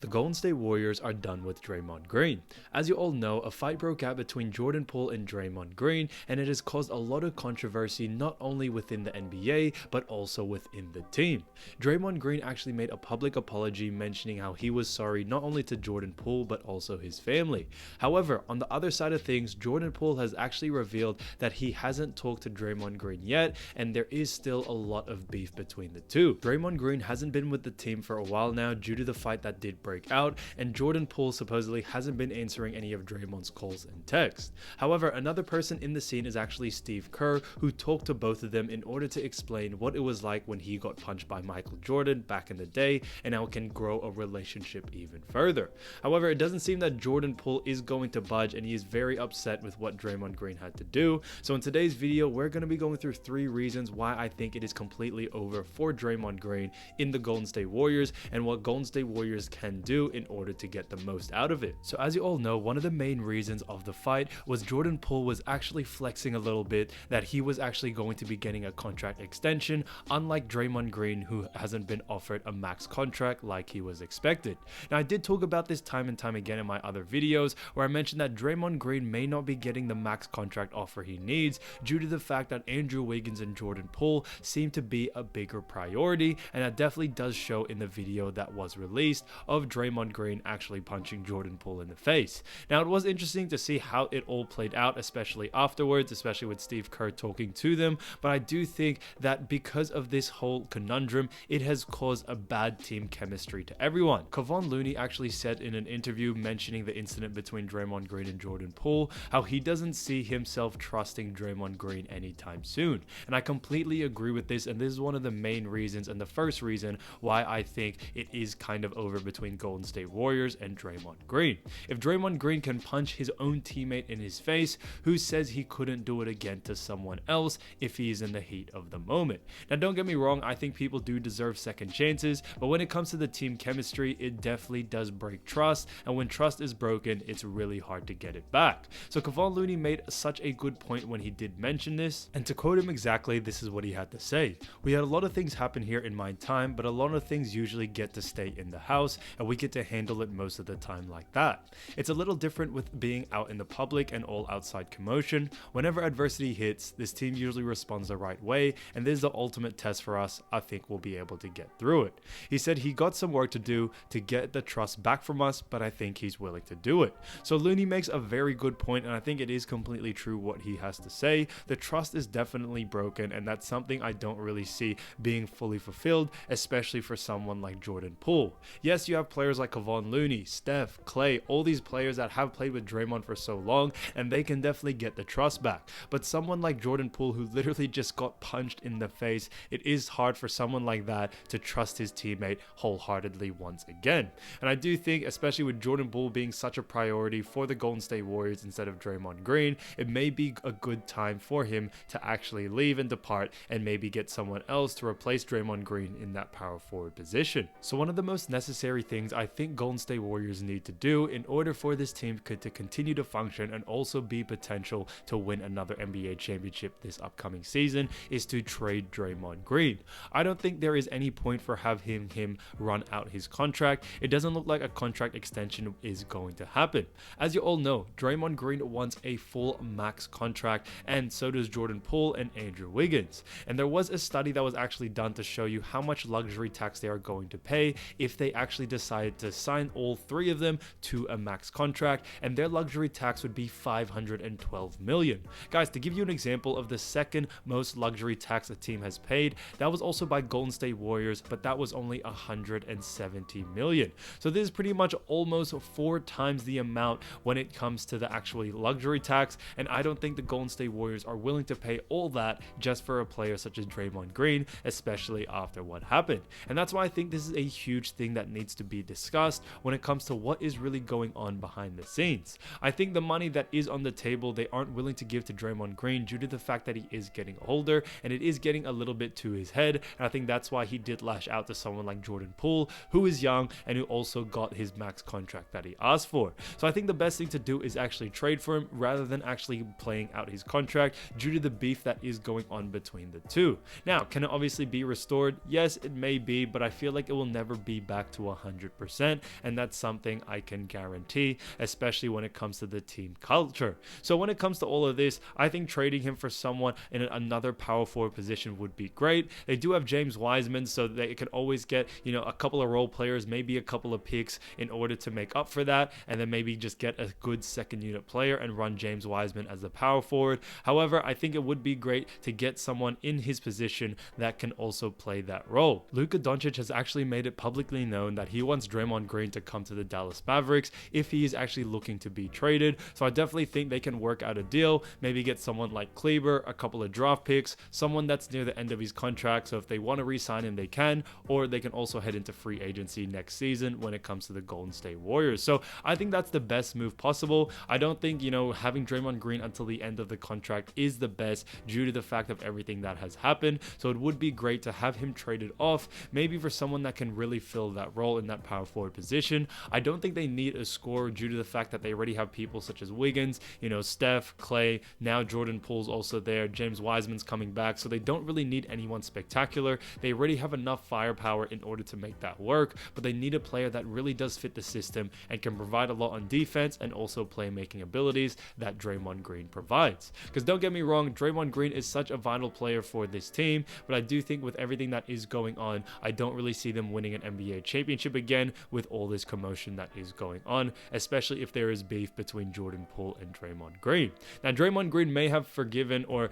The Golden State Warriors are done with Draymond Green. As you all know, a fight broke out between Jordan Poole and Draymond Green, and it has caused a lot of controversy not only within the NBA, but also within the team. Draymond Green actually made a public apology mentioning how he was sorry not only to Jordan Poole, but also his family. However, on the other side of things, Jordan Poole has actually revealed that he hasn't talked to Draymond Green yet, and there is still a lot of beef between the two. Draymond Green hasn't been with the team for a while now due to the fight that did break out, and Jordan Poole supposedly hasn't been answering any of Draymond's calls and texts. However, another person in the scene is actually Steve Kerr, who talked to both of them in order to explain what it was like when he got punched by Michael Jordan back in the day and how it can grow a relationship even further. However, it doesn't seem that Jordan Poole is going to budge, and he is very upset with what Draymond Green had to do. So in today's video, we're going to be going through 3 reasons why I think it is completely over for Draymond Green in the Golden State Warriors and what Golden State Warriors can do in order to get the most out of it. So as you all know, one of the main reasons of the fight was Jordan Poole was actually flexing a little bit that he was actually going to be getting a contract extension, unlike Draymond Green, who hasn't been offered a max contract like he was expected. Now, I did talk about this time and time again in my other videos where I mentioned that Draymond Green may not be getting the max contract offer he needs due to the fact that Andrew Wiggins and Jordan Poole seem to be a bigger priority, and that definitely does show in the video that was released of Draymond Green actually punching Jordan Poole in the face. Now, it was interesting to see how it all played out, especially afterwards, especially with Steve Kerr talking to them, but I do think that because of this whole conundrum, it has caused a bad team chemistry to everyone. Kevon Looney actually said in an interview mentioning the incident between Draymond Green and Jordan Poole, how he doesn't see himself trusting Draymond Green anytime soon. And I completely agree with this, and this is one of the main reasons and the first reason why I think it is kind of over between Golden State Warriors and Draymond Green. If Draymond Green can punch his own teammate in his face, who says he couldn't do it again to someone else if he's in the heat of the moment? Now, don't get me wrong, I think people do deserve second chances, but when it comes to the team chemistry, it definitely does break trust, and when trust is broken, it's really hard to get it back. So Kevon Looney made such a good point when he did mention this, and to quote him exactly, this is what he had to say. "We had a lot of things happen here in my time, but a lot of things usually get to stay in the house, and we get to handle it most of the time like that. It's a little different with being out in the public and all outside commotion. Whenever adversity hits, this team usually responds the right way, and this is the ultimate test for us. I think we'll be able to get through it." He said he got some work to do to get the trust back from us, but I think he's willing to do it. So Looney makes a very good point, and I think it is completely true what he has to say. The trust is definitely broken, and that's something I don't really see being fully fulfilled, especially for someone like Jordan Poole. Yes, you have players like Kevon Looney, Steph, Klay, all these players that have played with Draymond for so long, and they can definitely get the trust back. But someone like Jordan Poole, who literally just got punched in the face, it is hard for someone like that to trust his teammate wholeheartedly once again. And I do think, especially with Jordan Poole being such a priority for the Golden State Warriors instead of Draymond Green, it may be a good time for him to actually leave and depart and maybe get someone else to replace Draymond Green in that power forward position. So one of the most necessary things I think Golden State Warriors need to do in order for this team to continue to function and also be potential to win another NBA championship this upcoming season is to trade Draymond Green. I don't think there is any point for having him run out his contract. It doesn't look like a contract extension is going to happen. As you all know, Draymond Green wants a full max contract, and so does Jordan Poole and Andrew Wiggins. And there was a study that was actually done to show you how much luxury tax they are going to pay if they actually decided to sign all 3 of them to a max contract, and their luxury tax would be $512 million. Guys, to give you an example of the second most luxury tax a team has paid, that was also by Golden State Warriors, but that was only $170 million. So this is pretty much almost 4 times the amount when it comes to the actually luxury tax, and I don't think the Golden State Warriors are willing to pay all that just for a player such as Draymond Green, especially after what happened. And that's why I think this is a huge thing that needs to be discussed when it comes to what is really going on behind the scenes. I think the money that is on the table, they aren't willing to give to Draymond Green due to the fact that he is getting older and it is getting a little bit to his head, and I think that's why he did lash out to someone like Jordan Poole, who is young and who also got his max contract that he asked for. So I think the best thing to do is actually trade for him rather than actually playing out his contract due to the beef that is going on between the two. Now, can it obviously be restored? Yes, it may be, but I feel like it will never be back to 100%. 100%, and that's something I can guarantee, especially when it comes to the team culture. So when it comes to all of this, I think trading him for someone in another power forward position would be great. They do have James Wiseman, so they can always get, a couple of role players, maybe a couple of picks in order to make up for that, and then maybe just get a good second unit player and run James Wiseman as the power forward. However, I think it would be great to get someone in his position that can also play that role. Luka Doncic has actually made it publicly known that he wants Draymond Green to come to the Dallas Mavericks if he is actually looking to be traded. So I definitely think they can work out a deal, maybe get someone like Kleber, a couple of draft picks, someone that's near the end of his contract, so if they want to re-sign him, they can, or they can also head into free agency next season when it comes to the Golden State Warriors. So I think that's the best move possible. I don't think, having Draymond Green until the end of the contract is the best due to the fact of everything that has happened. So it would be great to have him traded off, maybe for someone that can really fill that role in that power forward position. I don't think they need a scorer due to the fact that they already have people such as Wiggins, Steph, Klay, now Jordan Poole's also there, James Wiseman's coming back, so they don't really need anyone spectacular. They already have enough firepower in order to make that work, but they need a player that really does fit the system and can provide a lot on defense and also playmaking abilities that Draymond Green provides. Because don't get me wrong, Draymond Green is such a vital player for this team, but I do think with everything that is going on, I don't really see them winning an NBA championship again with all this commotion that is going on, especially if there is beef between Jordan Poole and Draymond Green. Now, Draymond Green may have forgiven or,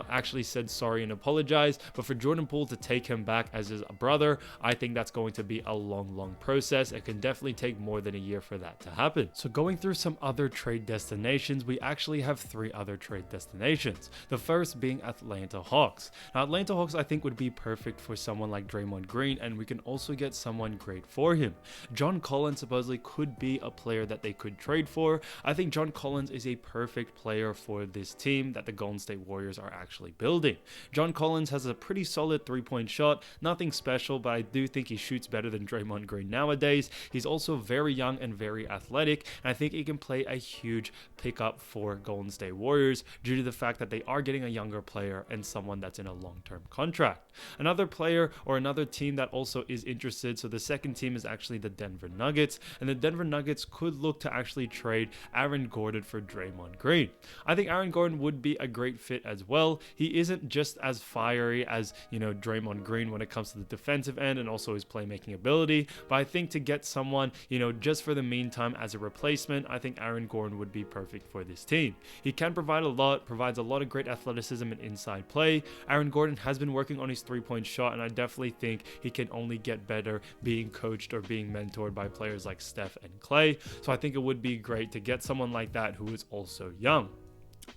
actually said sorry and apologized, but for Jordan Poole to take him back as his brother, I think that's going to be a long process. It can definitely take more than a year for that to happen. So going through some other trade destinations, we actually have 3 other trade destinations. The first being Atlanta Hawks. Now, Atlanta Hawks I think would be perfect for someone like Draymond Green, and we can also get someone great for him. John Collins supposedly could be a player that they could trade for. I think John Collins is a perfect player for this team that the Golden State Warriors are actually building. John Collins has a pretty solid 3-point shot, nothing special, but I do think he shoots better than Draymond Green nowadays. He's also very young and very athletic, and I think he can play a huge pickup for Golden State Warriors due to the fact that they are getting a younger player and someone that's in a long-term contract. Another player or another team that also is interested, so the second team is actually the Denver Nuggets, and the Denver Nuggets could look to actually trade Aaron Gordon for Draymond Green. I think Aaron Gordon would be a great fit as well. He isn't just as fiery as, Draymond Green when it comes to the defensive end and also his playmaking ability, but I think to get someone, just for the meantime as a replacement, I think Aaron Gordon would be perfect for this team. He can provide provides a lot of great athleticism and inside play. Aaron Gordon has been working on his 3-point shot, and I definitely think he can only get better being coached or being mentored by players like Steph and Klay. So I think it would be great to get someone like that who is also young.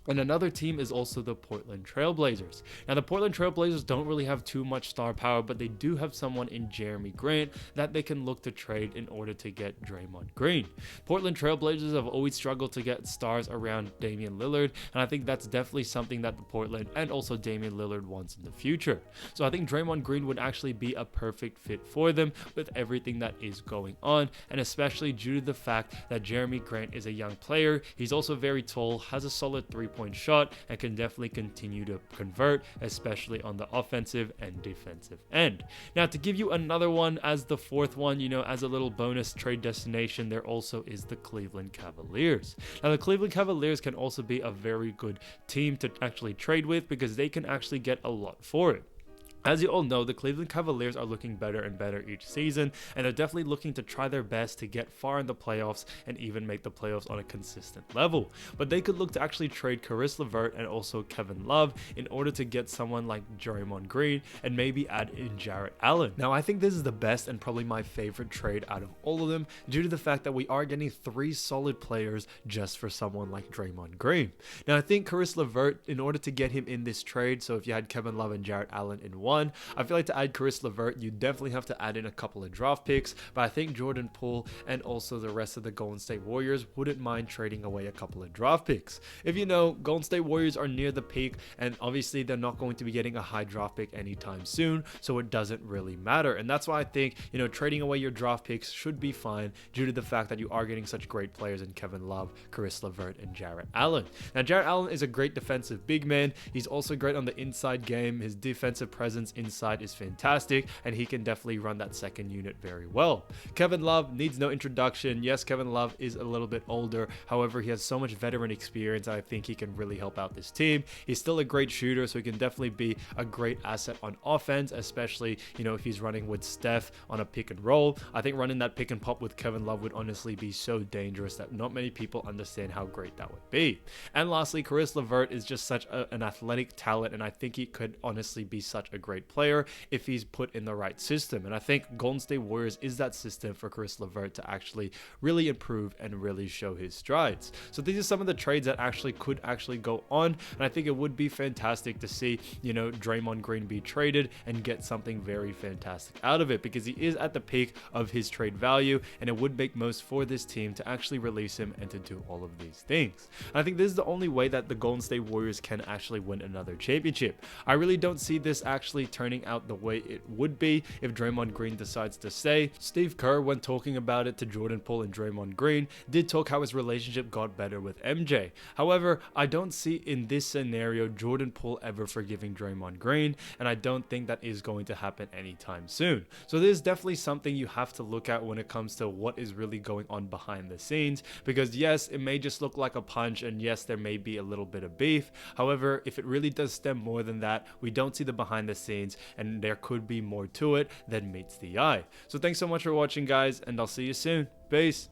And another team is also the Portland Trail Blazers. Now, the Portland Trail Blazers don't really have too much star power, but they do have someone in Jeremy Grant that they can look to trade in order to get Draymond Green. Portland Trail Blazers have always struggled to get stars around Damian Lillard, and I think that's definitely something that the Portland and also Damian Lillard wants in the future. So I think Draymond Green would actually be a perfect fit for them with everything that is going on, and especially due to the fact that Jeremy Grant is a young player. He's also very tall, has a solid 3-point shot, and can definitely continue to convert, especially on the offensive and defensive end. Now, to give you another one as the fourth one, as a little bonus trade destination, there also is the Cleveland Cavaliers. Now, the Cleveland Cavaliers can also be a very good team to actually trade with because they can actually get a lot for it. As you all know, the Cleveland Cavaliers are looking better and better each season, and they're definitely looking to try their best to get far in the playoffs and even make the playoffs on a consistent level. But they could look to actually trade Caris LeVert and also Kevin Love in order to get someone like Draymond Green and maybe add in Jarrett Allen. Now, I think this is the best and probably my favorite trade out of all of them due to the fact that we are getting 3 solid players just for someone like Draymond Green. Now, I think Caris LeVert, in order to get him in this trade, so if you had Kevin Love and Jarrett Allen in one, I feel like to add Caris LeVert, you definitely have to add in a couple of draft picks, but I think Jordan Poole and also the rest of the Golden State Warriors wouldn't mind trading away a couple of draft picks. If you know, Golden State Warriors are near the peak, and obviously they're not going to be getting a high draft pick anytime soon, so it doesn't really matter. And that's why I think, trading away your draft picks should be fine due to the fact that you are getting such great players in Kevin Love, Caris LeVert, and Jarrett Allen. Now, Jarrett Allen is a great defensive big man. He's also great on the inside game. His defensive presence presence inside is fantastic, and he can definitely run that second unit very well. Kevin Love needs no introduction. Yes, Kevin Love is a little bit older. However, he has so much veteran experience, and I think he can really help out this team. He's still a great shooter, so he can definitely be a great asset on offense, especially, if he's running with Steph on a pick and roll. I think running that pick and pop with Kevin Love would honestly be so dangerous that not many people understand how great that would be. And lastly, Caris LeVert is just such an athletic talent, and I think he could honestly be such a great player if he's put in the right system. And I think Golden State Warriors is that system for Caris LeVert to actually really improve and really show his strides. So these are some of the trades that could go on, and I think it would be fantastic to see, Draymond Green be traded and get something very fantastic out of it, because he is at the peak of his trade value, and it would make most for this team to actually release him and to do all of these things. And I think this is the only way that the Golden State Warriors can actually win another championship. I really don't see this actually turning out the way it would be if Draymond Green decides to stay. Steve Kerr, when talking about it to Jordan Poole and Draymond Green, did talk how his relationship got better with MJ. However, I don't see in this scenario Jordan Poole ever forgiving Draymond Green, and I don't think that is going to happen anytime soon. So there's definitely something you have to look at when it comes to what is really going on behind the scenes, because yes, it may just look like a punch, and yes, there may be a little bit of beef. However, if it really does stem more than that, we don't see the behind the scenes, and there could be more to it than meets the eye. So thanks so much for watching, guys, and I'll see you soon. Peace.